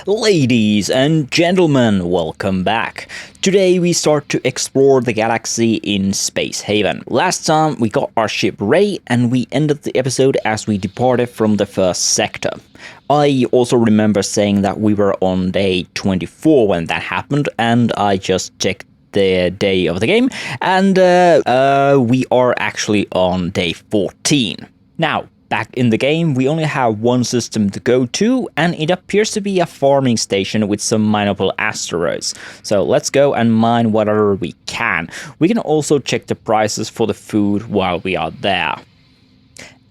Ladies and gentlemen, welcome back. Today we start to explore the galaxy in Spacehaven. Last time we got our ship ready and we ended the episode as we departed from the first sector. I also remember saying that we were on day 24 when that happened, and I just checked the day of the game, and we are actually on day 14. Now, back in the game, we only have one system to go to, and it appears to be a farming station with some mineable asteroids. So let's go and mine whatever we can. We can also check the prices for the food while we are there.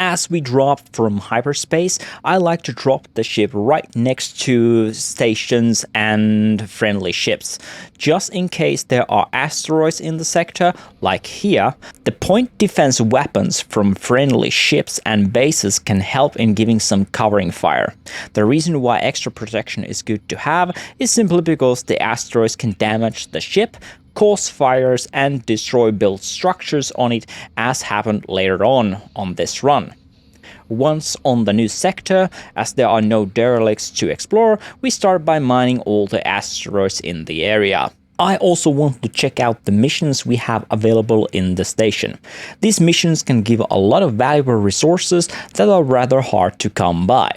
As we drop from hyperspace, I like to drop the ship right next to stations and friendly ships. Just in case there are asteroids in the sector, like here, the point defense weapons from friendly ships and bases can help in giving some covering fire. The reason why extra protection is good to have is simply because the asteroids can damage the ship, cause fires and destroy built structures on it, as happened later on this run. Once on the new sector, as there are no derelicts to explore, we start by mining all the asteroids in the area. I also want to check out the missions we have available in the station. These missions can give a lot of valuable resources that are rather hard to come by.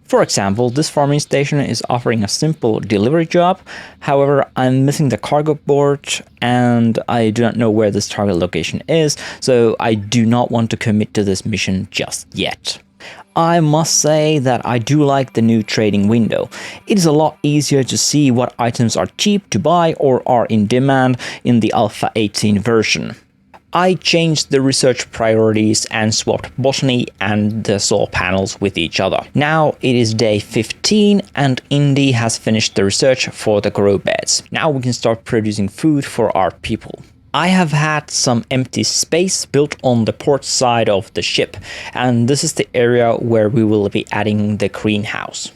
For example, this farming station is offering a simple delivery job. However, I'm missing the cargo port and I do not know where this target location is, so I do not want to commit to this mission just yet. I must say that I do like the new trading window. It is a lot easier to see what items are cheap to buy or are in demand in the Alpha 18 version. I changed the research priorities and swapped botany and the solar panels with each other. Now it is day 15 and Indy has finished the research for the grow beds. Now we can start producing food for our people. I have had some empty space built on the port side of the ship, and this is the area where we will be adding the greenhouse.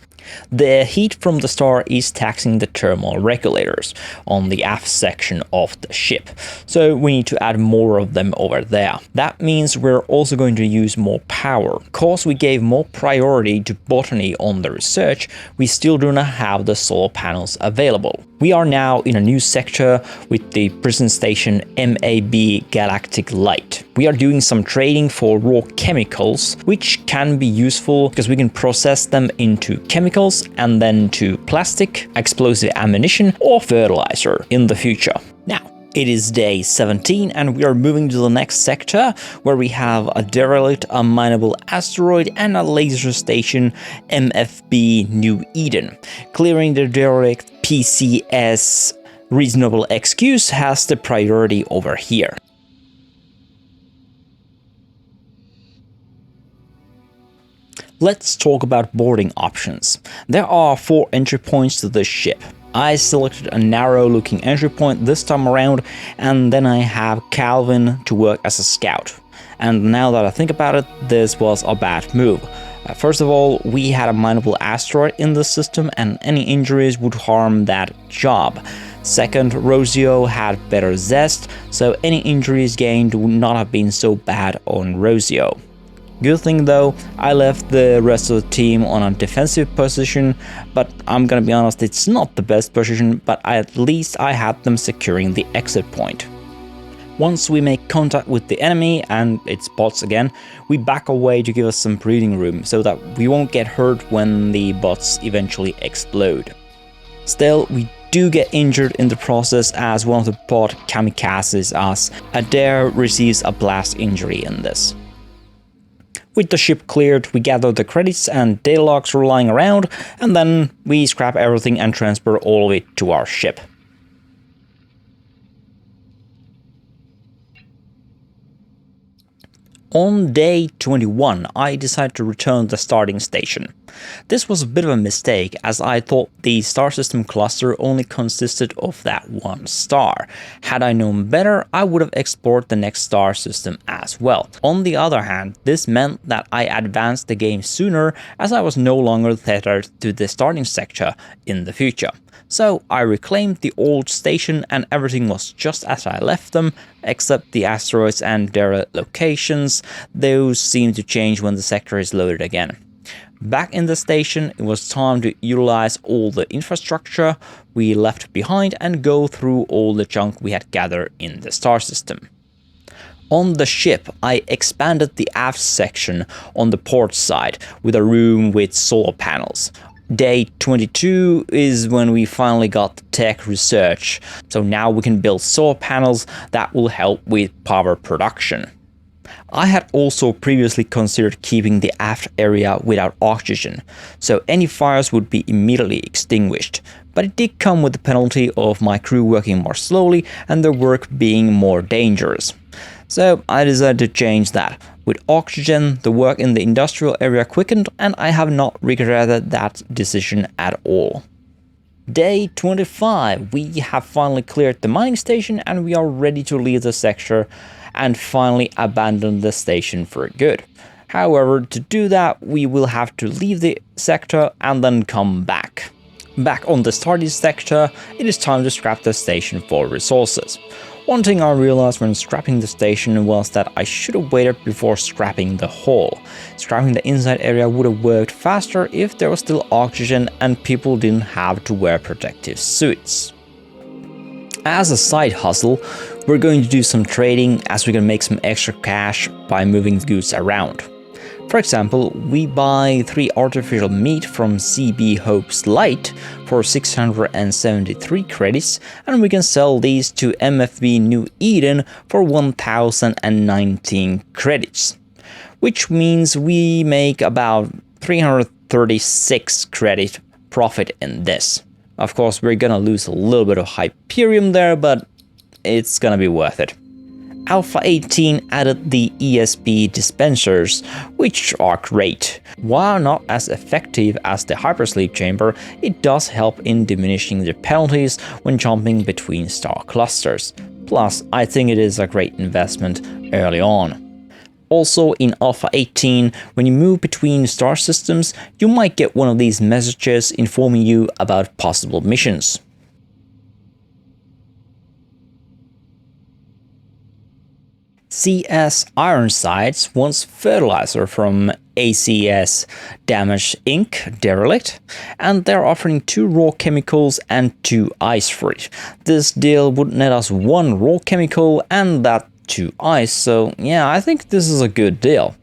The heat from the star is taxing the thermal regulators on the aft section of the ship, so we need to add more of them over there. That means we're also going to use more power. Because we gave more priority to botany on the research, we still do not have the solar panels available. We are now in a new sector with the prison station MAB Galactic Light. We are doing some trading for raw chemicals, which can be useful because we can process them into chemicals and then to plastic, explosive ammunition or fertilizer in the future. Now, it is day 17 and we are moving to the next sector where we have a derelict, a mineable asteroid and a laser station MFB New Eden. Clearing the derelict PCS reasonable excuse has the priority over here. Let's talk about boarding options. There are 4 entry points to this ship. I selected a narrow looking entry point this time around, and then I have Calvin to work as a scout. And now that I think about it, this was a bad move. First of all, we had a mineable asteroid in the system and any injuries would harm that job. Second, Rosio had better zest, so any injuries gained would not have been so bad on Rosio. Good thing though, I left the rest of the team on a defensive position, but I'm gonna be honest, it's not the best position, but at least I had them securing the exit point. Once we make contact with the enemy, and it's bots again, we back away to give us some breathing room so that we won't get hurt when the bots eventually explode. Still, we do get injured in the process as one of the bot kamikazes us. Adair receives a blast injury in this. With the ship cleared, we gather the credits and data logs were lying around, and then we scrap everything and transfer all of it to our ship. On day 21, I decided to return to the starting station. This was a bit of a mistake, as I thought the star system cluster only consisted of that one star. Had I known better, I would have explored the next star system as well. On the other hand, this meant that I advanced the game sooner, as I was no longer tethered to the starting sector in the future. So I reclaimed the old station and everything was just as I left them, except the asteroids and their locations. Those seem to change when the sector is loaded again. Back in the station, it was time to utilize all the infrastructure we left behind and go through all the junk we had gathered in the star system. On the ship, I expanded the aft section on the port side with a room with solar panels. Day 22 is when we finally got the tech research, so now we can build solar panels that will help with power production. I had also previously considered keeping the aft area without oxygen, so any fires would be immediately extinguished, but it did come with the penalty of my crew working more slowly and their work being more dangerous. So I decided to change that. With oxygen, the work in the industrial area quickened, and I have not regretted that decision at all. Day 25, we have finally cleared the mining station and we are ready to leave the sector and finally abandon the station for good. However, to do that, we will have to leave the sector and then come back. Back on the starting sector, it is time to scrap the station for resources. One thing I realized when scrapping the station was that I should have waited before scrapping the hull. Scrapping the inside area would have worked faster if there was still oxygen and people didn't have to wear protective suits. As a side hustle, we're going to do some trading as we can make some extra cash by moving goods around. For example, we buy 3 artificial meat from CB Hope's Light for 673 credits, and we can sell these to MFB New Eden for 1019 credits, which means we make about 336 credit profit in this. Of course, we're gonna lose a little bit of Hyperium there, but it's gonna be worth it. Alpha 18 added the ESP dispensers, which are great. While not as effective as the hypersleep chamber, it does help in diminishing the penalties when jumping between star clusters. Plus, I think it is a great investment early on. Also in Alpha 18, when you move between star systems, you might get one of these messages informing you about possible missions. CS Ironsides wants fertilizer from ACS DAMAGE.INC derelict, and they're offering 2 raw chemicals and 2 ice for it. This deal would net us 1 raw chemical and that 2 ice, so yeah, I think this is a good deal.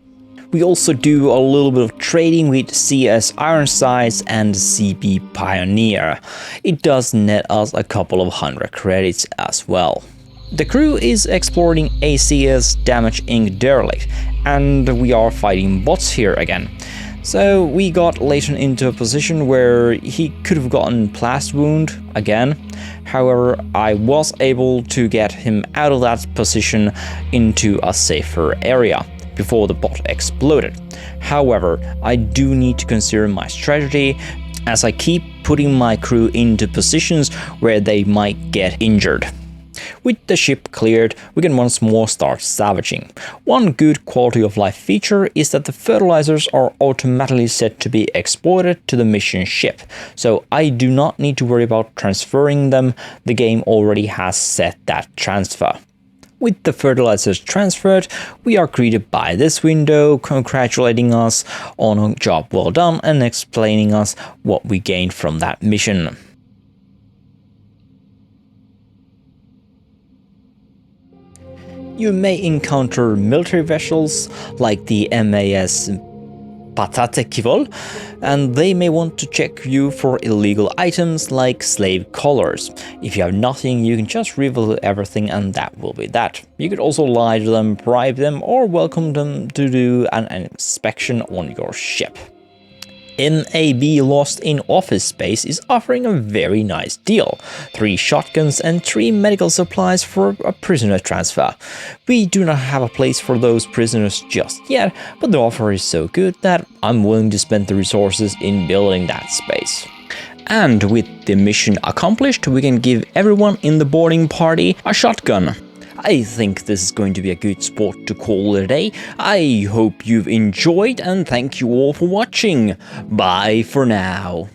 We also do a little bit of trading with CS Ironsides and CB Pioneer. It does net us a couple of 100 credits as well. The crew is exploring ACS DAMAGE.INC derelict, and we are fighting bots here again. So we got Leighton into a position where he could have gotten blast wound again. However, I was able to get him out of that position into a safer area before the bot exploded. However, I do need to consider my strategy as I keep putting my crew into positions where they might get injured. With the ship cleared, we can once more start salvaging. One good quality of life feature is that the fertilizers are automatically set to be exported to the mission ship, so I do not need to worry about transferring them. The game already has set that transfer. With the fertilizers transferred, we are greeted by this window congratulating us on a job well done and explaining us what we gained from that mission. You may encounter military vessels like the MAS Patatekivol, and they may want to check you for illegal items like slave collars. If you have nothing, you can just reveal everything and that will be that. You could also lie to them, bribe them, or welcome them to do an inspection on your ship. MAB Lost in Office Space is offering a very nice deal. 3 shotguns and 3 medical supplies for a prisoner transfer. We do not have a place for those prisoners just yet, but the offer is so good that I'm willing to spend the resources in building that space. And with the mission accomplished, we can give everyone in the boarding party a shotgun. I think this is going to be a good spot to call it a day. I hope you've enjoyed and thank you all for watching. Bye for now.